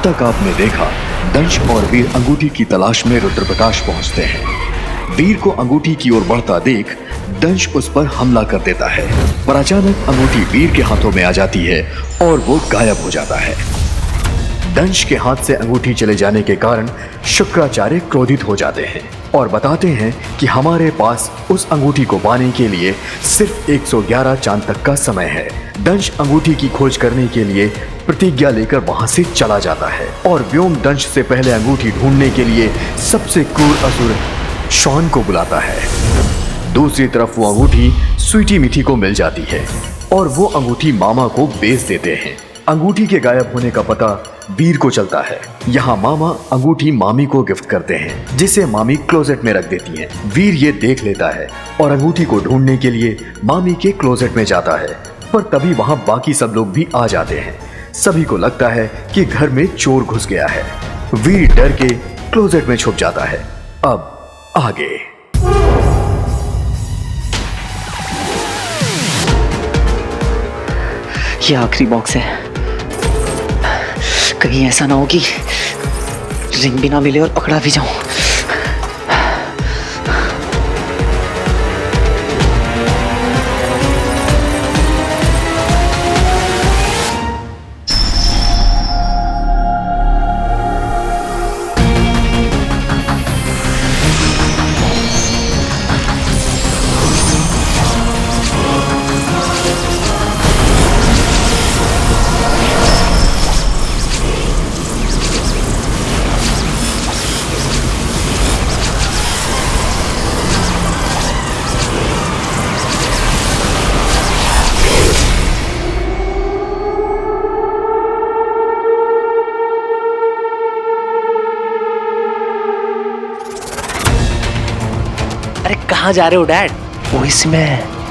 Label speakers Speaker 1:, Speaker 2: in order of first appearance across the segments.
Speaker 1: तक आपने देखा, दंश और वीर अंगूठी की तलाश में रुद्रप्रकाश पहुंचते हैं। वीर को अंगूठी की ओर बढ़ता देख दंश उस पर हमला कर देता है, पर अचानक अंगूठी वीर के हाथों में आ जाती है और वो गायब हो जाता है। दंश के हाथ से अंगूठी चले जाने के कारण शुक्राचार्य क्रोधित हो जाते हैं और बताते हैं कि हमारे पास उस अंगूठी को पाने के लिए सिर्फ 111 चांद तक का समय है। दंश अंगूठी की खोज करने के लिए प्रतिज्ञा लेकर वहां से चला जाता है और व्योम दंश से पहले अंगूठी ढूंढने के लिए सबसे क्रूर असुर शॉन को बुलाता है। दूसरी तरफ वो अंगूठी स्वीटी मिठी को मिल जाती है और वो अंगूठी मामा को बेच देते हैं। अंगूठी के गायब होने का पता वीर को चलता है। यहाँ मामा अंगूठी मामी को गिफ्ट करते हैं, जिसे मामी क्लोजेट में रख देती हैं। वीर ये देख लेता है और अंगूठी को ढूंढने के लिए मामी के क्लोजेट में जाता है, पर तभी वहाँ बाकी सब लोग भी आ जाते हैं। सभी को लगता है कि घर में चोर घुस गया है। वीर डर के क्लोजेट में छुप जाता है। अब आगे।
Speaker 2: ये आखिरी बॉक्स है, कहीं ऐसा ना हो कि रिंग भी ना मिले और पकड़ा भी जाऊं। अरे कहाँ जा रहे हो डैड? वो इसमें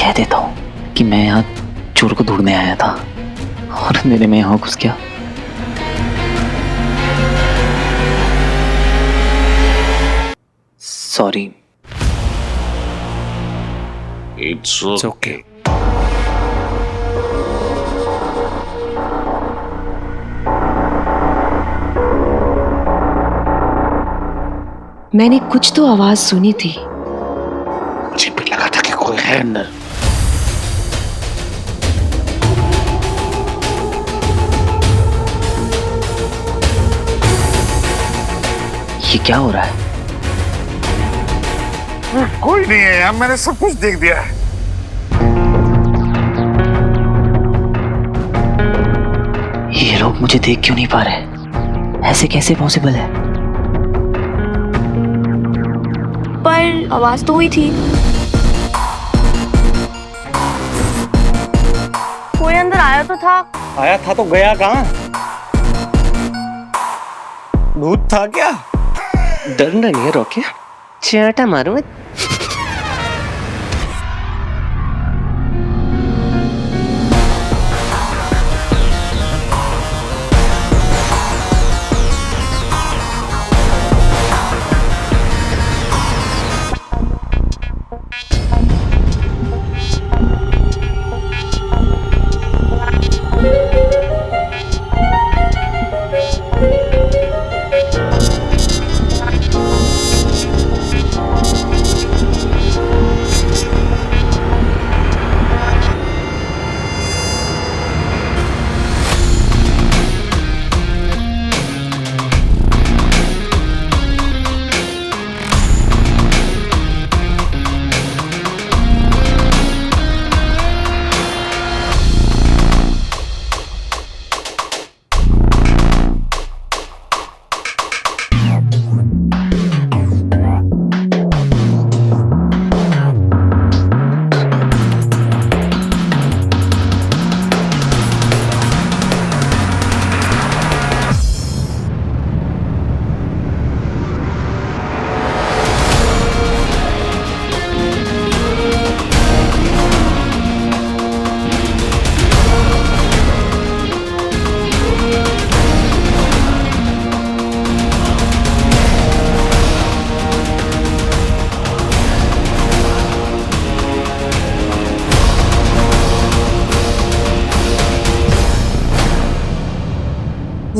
Speaker 2: कह देता हूँ कि मैं यहाँ चोर को ढूंढने आया था और अंधेरे में यहाँ घुस गया। सॉरी।
Speaker 3: It's okay.
Speaker 4: मैंने कुछ तो आवाज सुनी थी।
Speaker 3: मुझे भी लगा था कि कोई है अंदर।
Speaker 2: ये क्या हो रहा है?
Speaker 3: कोई नहीं है यार, मैंने सब कुछ देख दिया है।
Speaker 2: ये लोग मुझे देख क्यों नहीं पा रहे? ऐसे कैसे पॉसिबल है?
Speaker 5: पर आवाज तो हुई थी। कोई अंदर आया तो था।
Speaker 6: आया था तो गया कहाँ? भूत था क्या?
Speaker 2: डरना नहीं है रोके, चाटा मारूं।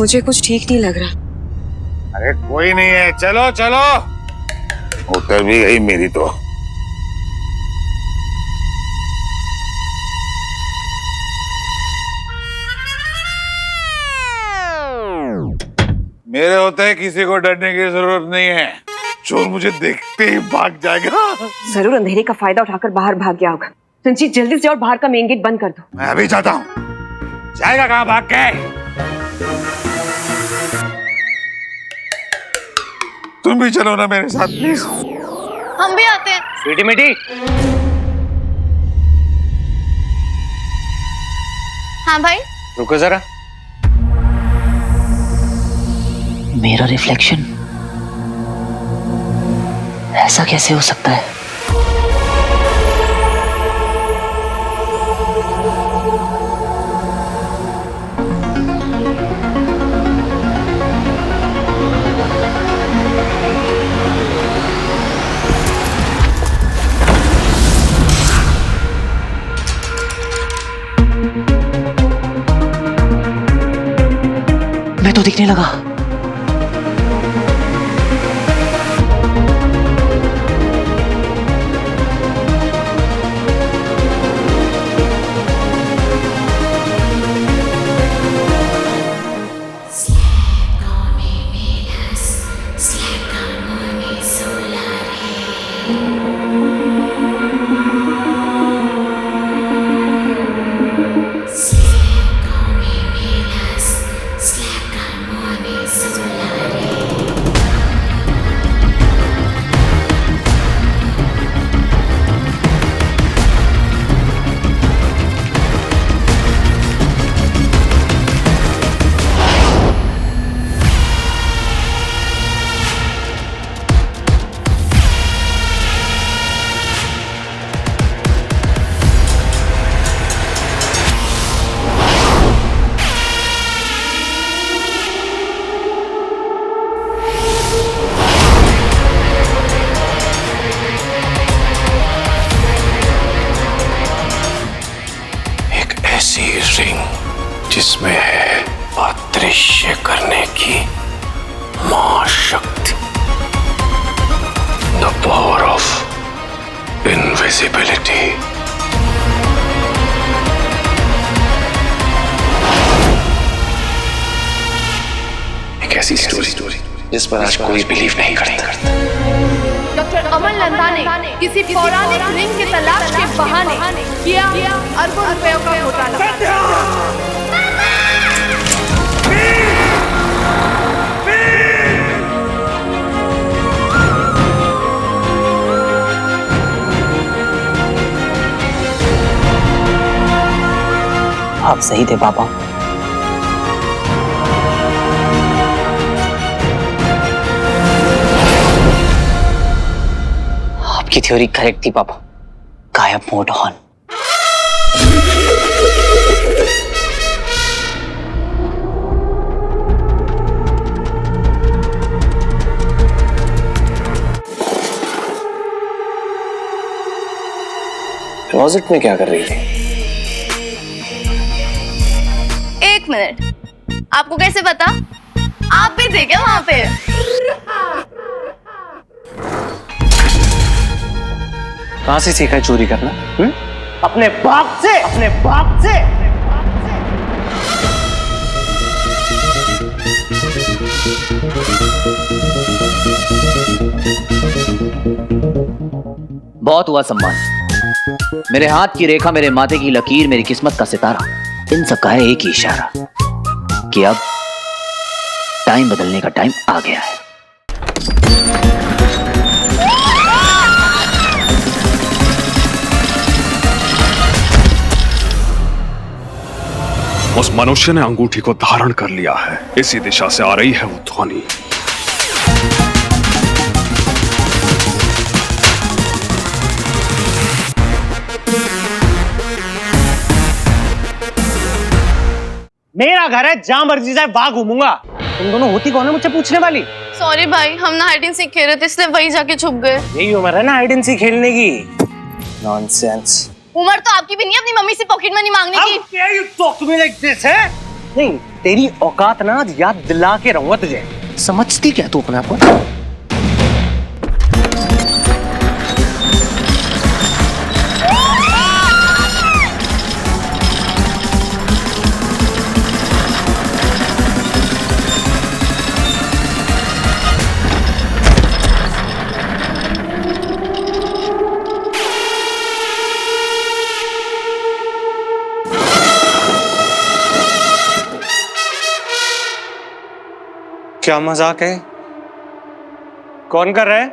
Speaker 4: मुझे कुछ ठीक नहीं लग रहा।
Speaker 3: अरे कोई नहीं है, चलो चलो। उतर भी गई मेरी तो। मेरे होते हैं किसी को डरने की जरूरत नहीं है। चोर मुझे देखते ही भाग जाएगा।
Speaker 4: जरूर अंधेरे का फायदा उठाकर बाहर भाग गया होगा। रंजीत जल्दी से और बाहर का मेन गेट बंद कर दो।
Speaker 3: मैं अभी जाता हूँ। जाएगा कहाँ भाग के? तुम भी चलो ना मेरे साथ प्लीज।
Speaker 5: हम भी आते हैं।
Speaker 6: स्वीटी मिटी,
Speaker 5: हाँ भाई।
Speaker 6: रुको जरा।
Speaker 2: मेरा रिफ्लेक्शन ऐसा कैसे हो सकता है? मैं तो दिखने लगा।
Speaker 3: ऐसी रिंग जिसमें है अदृश्य करने की महाशक्ति, द पावर ऑफ इनविजिबिलिटी। एक ऐसी स्टोरी जिस पर आज कोई बिलीव नहीं करता।
Speaker 5: डॉक्टर अमन नंदा ने किसी पौराणिक रिंग की तलाश के बहाने किया अरबों रुपयों का घोटाला।
Speaker 2: आप सही थे पापा। आपकी थ्योरी करेक्ट थी पापा। गायब मोड ऑन।
Speaker 6: क्लोजेट में क्या कर रही थी?
Speaker 5: एक मिनट, आपको कैसे पता? आप भी थे क्या वहां पे?
Speaker 6: कहां से सीखा है चोरी करना? अपने बाप से, अपने बाप से।
Speaker 2: बहुत हुआ सम्मान। मेरे हाथ की रेखा, मेरे माथे की लकीर, मेरी किस्मत का सितारा, इन सब का है एक ही इशारा कि अब टाइम बदलने का टाइम आ गया है।
Speaker 7: उस मनुष्य ने अंगूठी को धारण कर लिया है। इसी दिशा से आ रही है वो ध्वनि।
Speaker 6: मेरा घर है, जहां मर्जी जाए वहां घूमूंगा। तुम दोनों होती कौन है मुझसे पूछने वाली?
Speaker 5: सॉरी भाई, हम ना हाइड एंड सीक खेल रहे थे इसलिए वही जाके छुप गए।
Speaker 6: यही उम्र है ना हाइड एंड सीक खेलने की। नॉनसेंस।
Speaker 5: उम्र तो आपकी भी नहीं है अपनी मम्मी से पॉकेट मनी मांगने की।
Speaker 6: How dare you talk to me like this, है? नहीं, तेरी औकात ना आज याद दिला के रहूंगा तुझे। समझती क्या तू अपने आप को? क्या मजाक है? कौन कर रहा है?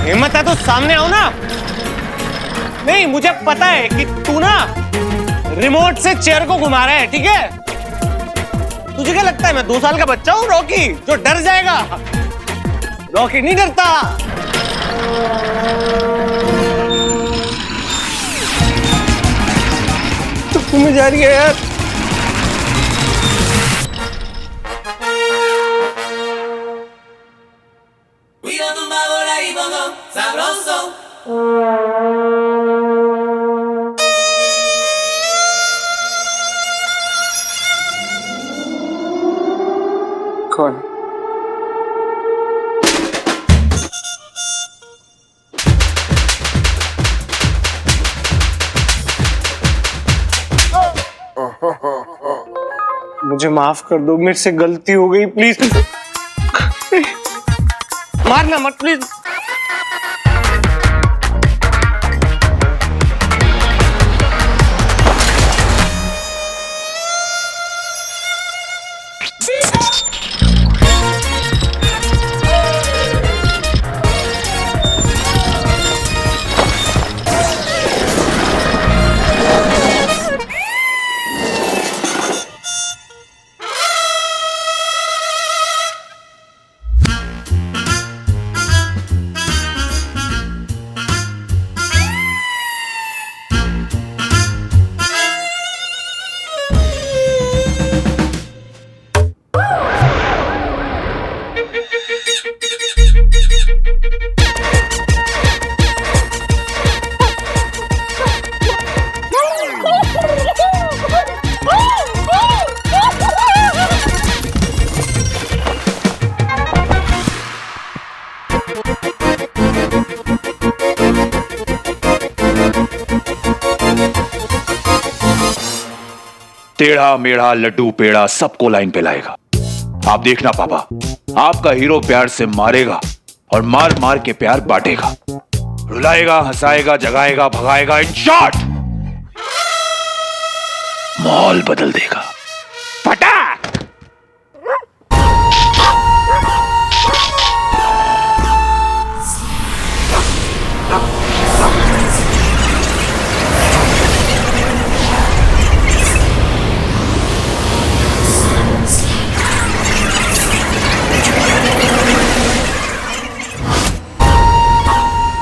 Speaker 6: हिम्मत है तो सामने आओ ना। नहीं, मुझे पता है कि तू ना रिमोट से चेयर को घुमा रहा है, ठीक है? तुझे क्या लगता है मैं 2 साल का बच्चा हूं रॉकी जो डर जाएगा? रॉकी नहीं डरता। तो तुम्हें जा रही है यार। कौन? मुझे माफ कर दो, मेरे से गलती हो गई, प्लीज। मारना मत प्लीज।
Speaker 7: टेढ़ा मेढ़ा लड्डू पेड़ा सबको लाइन पे लाएगा। आप देखना पापा, आपका हीरो प्यार से मारेगा और मार मार के प्यार बांटेगा, रुलाएगा, हंसाएगा, जगाएगा, भगाएगा, इन शॉर्ट माहौल बदल देगा। फटाक।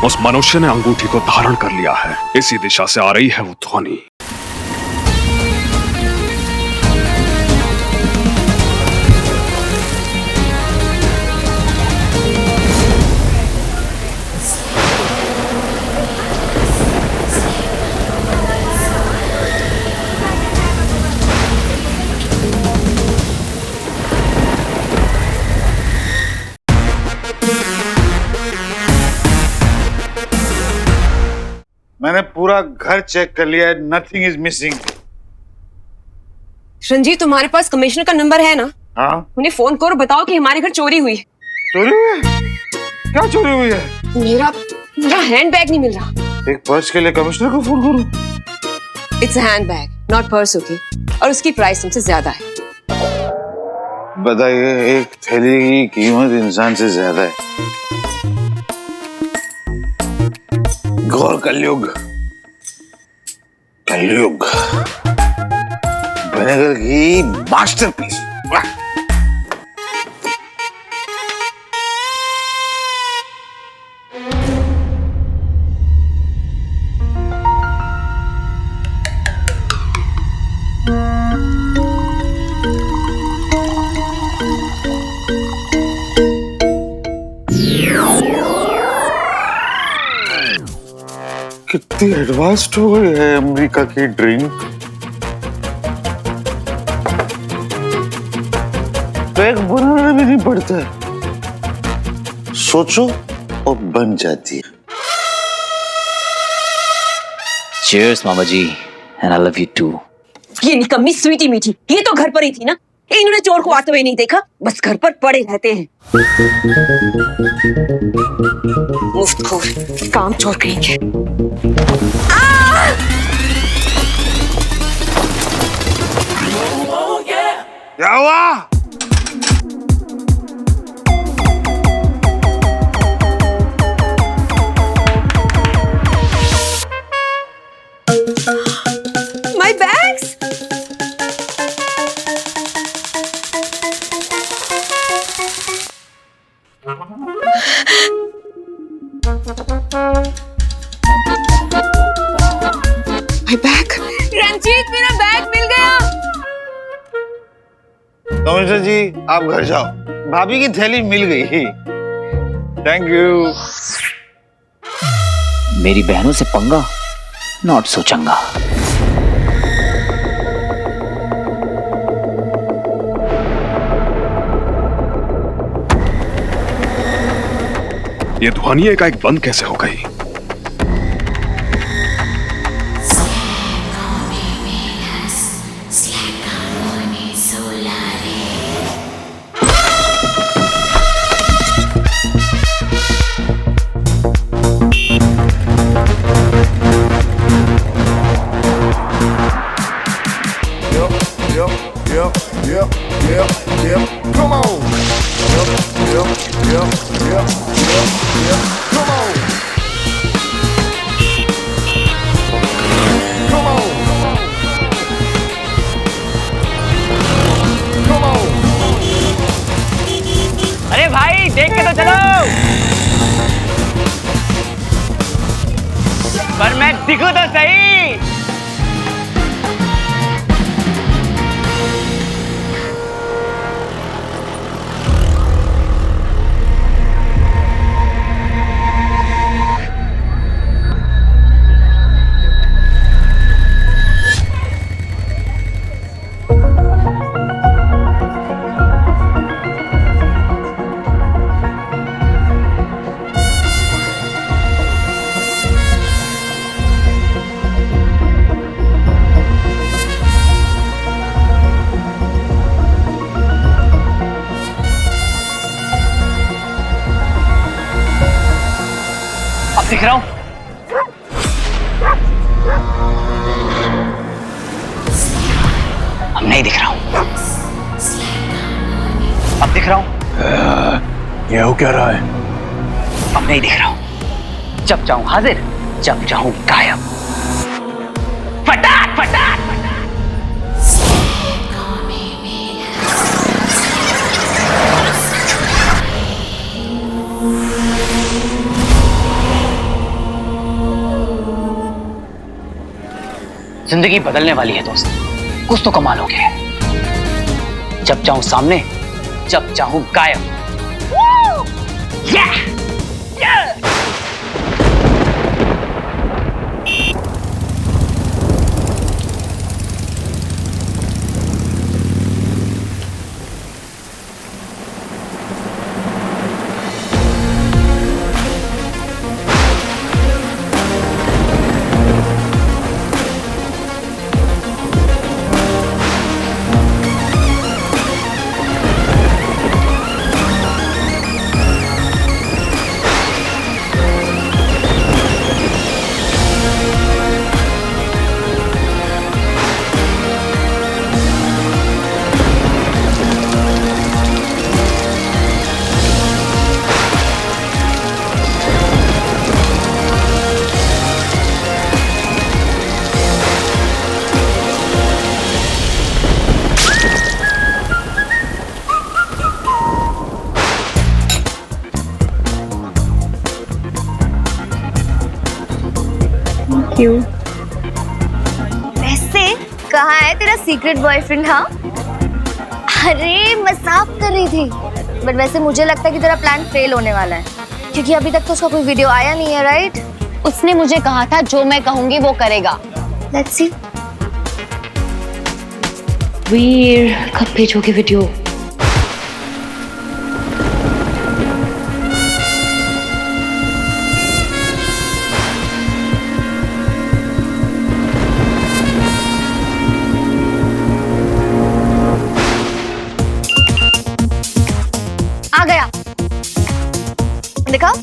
Speaker 7: उस मनुष्य ने अंगूठी को धारण कर लिया है। इसी दिशा से आ रही है वो ध्वनि।
Speaker 3: मैंने पूरा घर चेक कर लिया है, नथिंग इज मिसिंग।
Speaker 4: रंजीत, तुम्हारे पास कमिश्नर का नंबर है ना?
Speaker 3: हाँ।
Speaker 4: उन्हें फोन करो, बताओ कि हमारे घर चोरी हुई।
Speaker 3: चोरी हुई है? क्या चोरी हुई है?
Speaker 4: मेरा हैंडबैग नहीं मिल रहा।
Speaker 3: एक पर्स के लिए कमिश्नर को फोन करूं?
Speaker 4: It's a handbag, not purse, okay? और उसकी प्राइस तुमसे ज्यादा है।
Speaker 3: बताइए, एक थैली की कीमत इंसान से ज्यादा है। घोर कलयुग, कलयुग। विनेगर की मास्टरपीस। वाह। कितनी एडवांस्ड हो गई है अमेरिका की ड्रिंक। तो एक बनाना भी नहीं पड़ता है, सोचो और बन जाती है।
Speaker 2: Cheers, mama ji, and I love you too.
Speaker 4: ये निकम्मी स्वीटी मीठी, ये तो घर पर ही थी ना। इन्होंने चोर को आते हुए नहीं देखा, बस घर पर पड़े रहते हैं। मुफ्तखोर, काम चोर करेंगे।
Speaker 3: क्या हुआ?
Speaker 4: My bags! My bag! Ranjit, मेरा बैग मिल गया।
Speaker 3: कमिश्नर जी, आप घर जाओ, भाभी की थैली मिल गई। Thank you.
Speaker 2: मेरी बहनों से पंगा, नॉट सो चंगा।
Speaker 8: ये ध्वनि एकाएक बंद कैसे हो गई?
Speaker 3: Come on. Come on. Come on. Come on.
Speaker 6: अरे भाई देख के तो चलो, पर मैं दिखूं तो सही। दिख रहा हूं? अब नहीं दिख रहा हूं। अब दिख रहा हूं?
Speaker 7: ये हो क्या रहा है?
Speaker 2: अब नहीं दिख रहा हूं। जब चाहूं हाजिर, जब चाहूं गायब। फटाक फटाक। जिंदगी बदलने वाली है दोस्त, कुछ तो कमाल हो गया है। जब चाहूं सामने, जब चाहूं गायब। Yeah! Yeah!
Speaker 5: क्यों? वैसे कहाँ है तेरा सीक्रेट बॉयफ्रेंड? हाँ, अरे मजाक कर रही थी, बट वैसे मुझे लगता है कि तेरा प्लान फेल होने वाला है, क्योंकि अभी तक तो उसका कोई वीडियो आया नहीं है, राइट?
Speaker 9: उसने मुझे कहा था जो मैं कहूंगी वो करेगा। Let's see.
Speaker 4: वीर कब भेजोगे वीडियो?
Speaker 9: आ गया, देखा?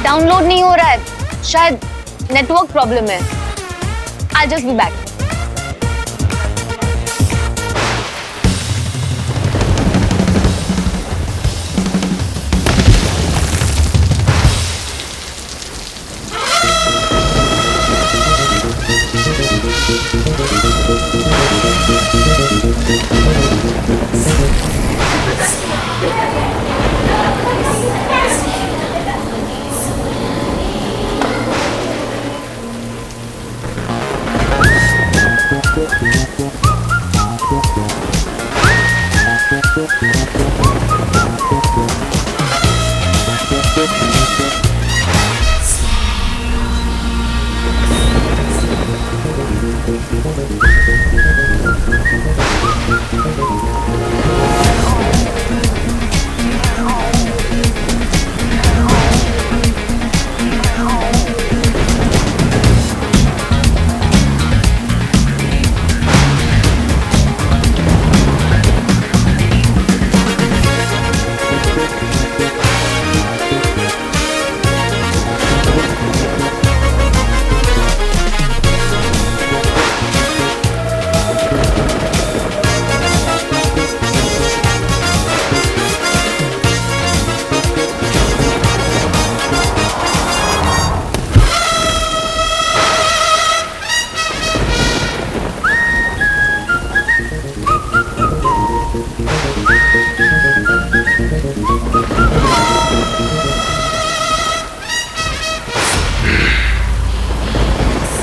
Speaker 9: डाउनलोड नहीं हो रहा है, शायद नेटवर्क प्रॉब्लम है। I'll just be back.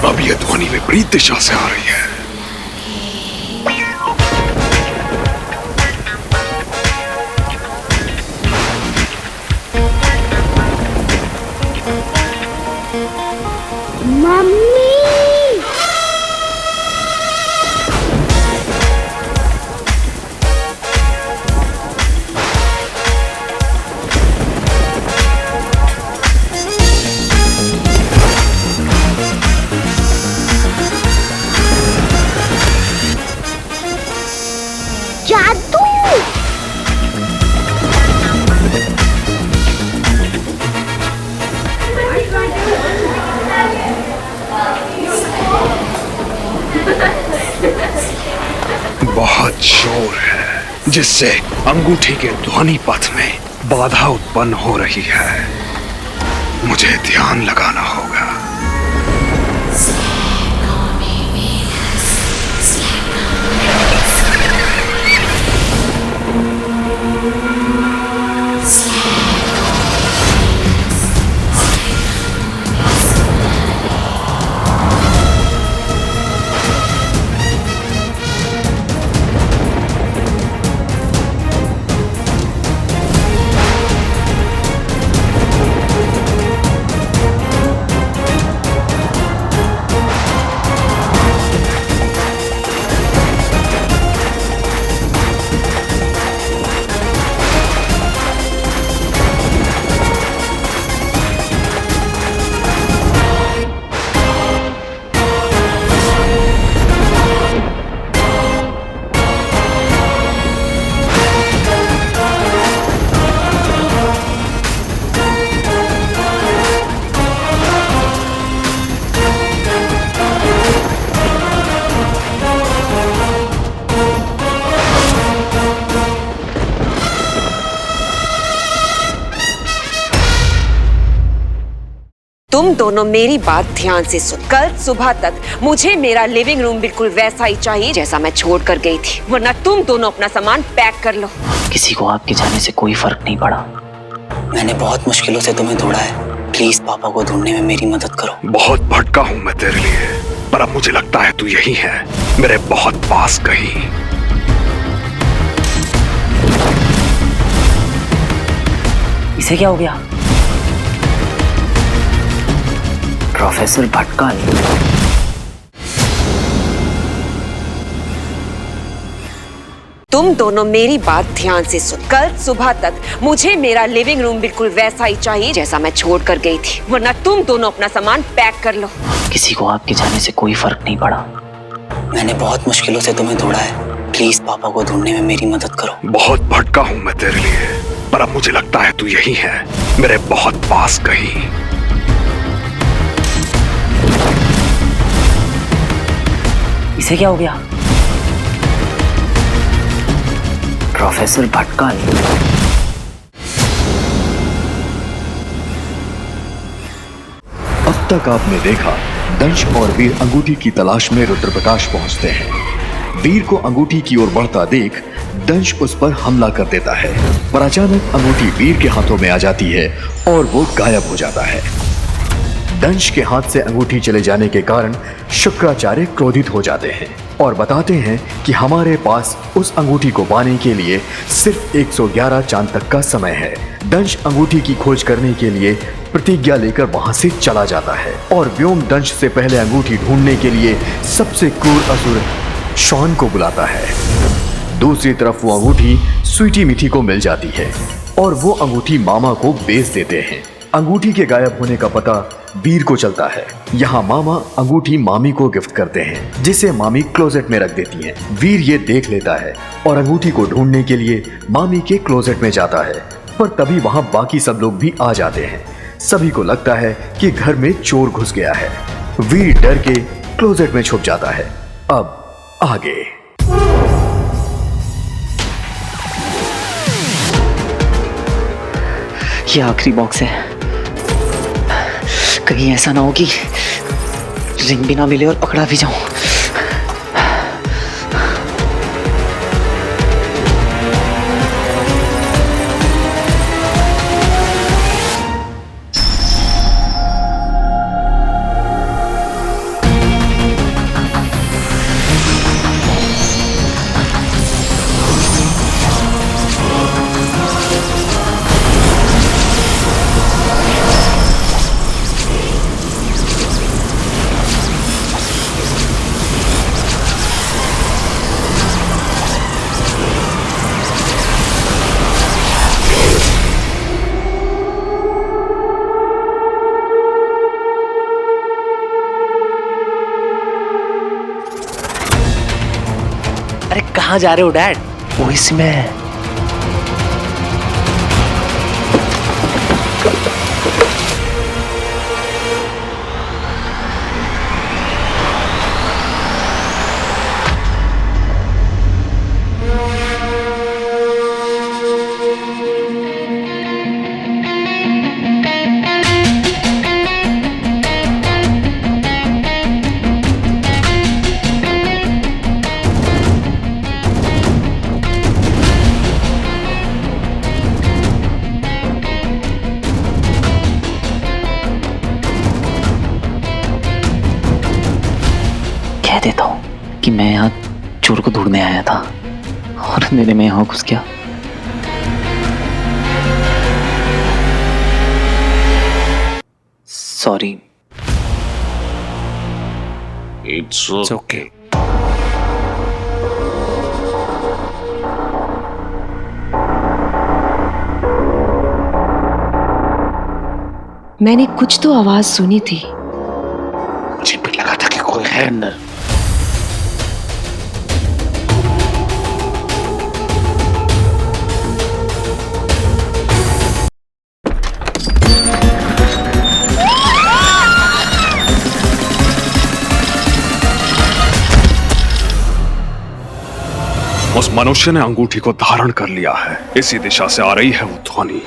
Speaker 8: अब यह ध्वनि विपरीत दिशा से आ रही है। बहुत शोर है जिससे अंगूठी के ध्वनि पथ में बाधा उत्पन्न हो रही है। मुझे ध्यान लगाना होगा।
Speaker 4: तुम दोनों मेरी बात ध्यान से सुन। कल सुबह तक मुझे मेरा लिविंग रूम बिल्कुल वैसा ही चाहिए जैसा मैं छोड़ कर गई थी, वरना तुम दोनों अपना सामान पैक कर लो।
Speaker 2: किसी को आपके जाने से कोई फर्क नहीं पड़ा।
Speaker 10: मैंने बहुत मुश्किलों से तुम्हें ढूंढा है। प्लीज पापा को ढूंढने में मेरी मदद करो।
Speaker 8: बहुत भटका हूं मैं तेरे लिए, पर अब मुझे लगता है तू यही है, मेरे बहुत पास कहीं।
Speaker 10: इसे क्या हो गया? प्रोफेसर भटकाल।
Speaker 4: तुम दोनों मेरी बात ध्यान से सुन। कल सुबह तक मुझे मेरा लिविंग रूम बिल्कुल वैसा ही चाहिए जैसा मैं छोड़ कर गई थी, वरना तुम दोनों अपना सामान पैक कर लो।
Speaker 10: किसी को आपके जाने से कोई फर्क नहीं पड़ा। मैंने बहुत मुश्किलों से तुम्हें ढूंढा है। प्लीज पापा को ढूंढने में मेरी मदद करो।
Speaker 8: बहुत भटका हूं मैं तेरे लिए, पर अब मुझे लगता है तू यही है, मेरे बहुत पास कहीं।
Speaker 10: इसे क्या हो गया? प्रोफेसर भटकाल।
Speaker 1: अब तक आपने देखा दंश और वीर अंगूठी की तलाश में रुद्रप्रकाश पहुंचते हैं। वीर को अंगूठी की ओर बढ़ता देख दंश उस पर हमला कर देता है, पर अचानक अंगूठी वीर के हाथों में आ जाती है और वो गायब हो जाता है। दंश के हाथ से अंगूठी चले जाने के कारण शुक्राचार्य क्रोधित हो जाते हैं और बताते हैं कि हमारे पास उस अंगूठी को पाने के लिए सिर्फ 111 चांद तक का समय है। दंश अंगूठी की खोज करने के लिए प्रतिज्ञा लेकर वहां से चला जाता है और व्योम दंश से पहले अंगूठी ढूंढने के लिए सबसे क्रूर असुर शॉन को बुलाता है। दूसरी तरफ वो अंगूठी स्वीटी मिठी को मिल जाती है और वो अंगूठी मामा को बेच देते हैं। अंगूठी के गायब होने का पता वीर को चलता है। यहाँ मामा अंगूठी मामी को गिफ्ट करते हैं, जिसे मामी क्लोजेट में रख देती है। वीर ये देख लेता है और अंगूठी को ढूंढने के लिए मामी के क्लोजेट में जाता है, पर तभी वहाँ बाकी सब लोग भी आ जाते हैं। सभी को लगता है कि घर में चोर घुस गया है। वीर डर के क्लोजेट में छुप जाता है। अब आगे
Speaker 10: ये आखिरी बॉक्स है। कहीं ऐसा ना हो कि रिंग भी ना मिले और पकड़ा भी जाऊं।
Speaker 6: अरे कहाँ जा रहे हो डैड?
Speaker 10: वो इसमें कह देता हूं कि मैं यहाँ चोर को ढूंढने आया था और अंधेरे में यहाँ घुस गया। सॉरी।
Speaker 3: It's
Speaker 6: okay.
Speaker 4: मैंने कुछ तो आवाज सुनी थी।
Speaker 3: मुझे भी लगा था कि कोई है अंदर।
Speaker 8: उस मनुष्य ने अंगूठी को धारण कर लिया है। इसी दिशा से आ रही है वो ध्वनि।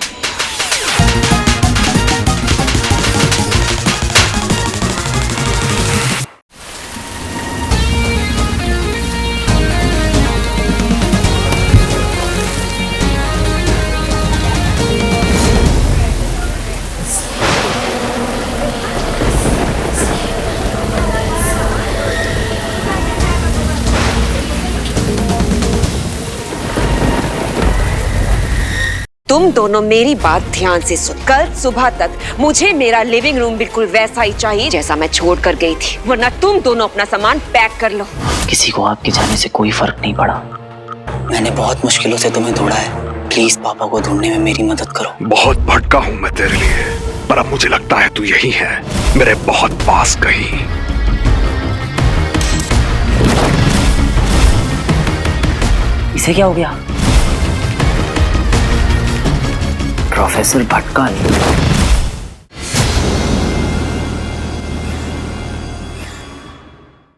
Speaker 4: तुम दोनों मेरी बात ध्यान से सुन। कल सुबह तक मुझे मेरा लिविंग रूम बिल्कुल वैसा ही चाहिए जैसा मैं छोड़ कर गई थी, वरना तुम दोनों अपना सामान पैक कर लो।
Speaker 10: किसी को आपके जाने से कोई फर्क नहीं पड़ा। मैंने बहुत मुश्किलों से तुम्हें ढूंढा है, प्लीज पापा को ढूंढने में मेरी मदद करो।
Speaker 8: बहुत भटका हूं मैं तेरे लिए, पर अब मुझे लगता है तू यही है, मेरे बहुत पास कहीं।
Speaker 10: इसे क्या हो गया? प्रोफेसर भटका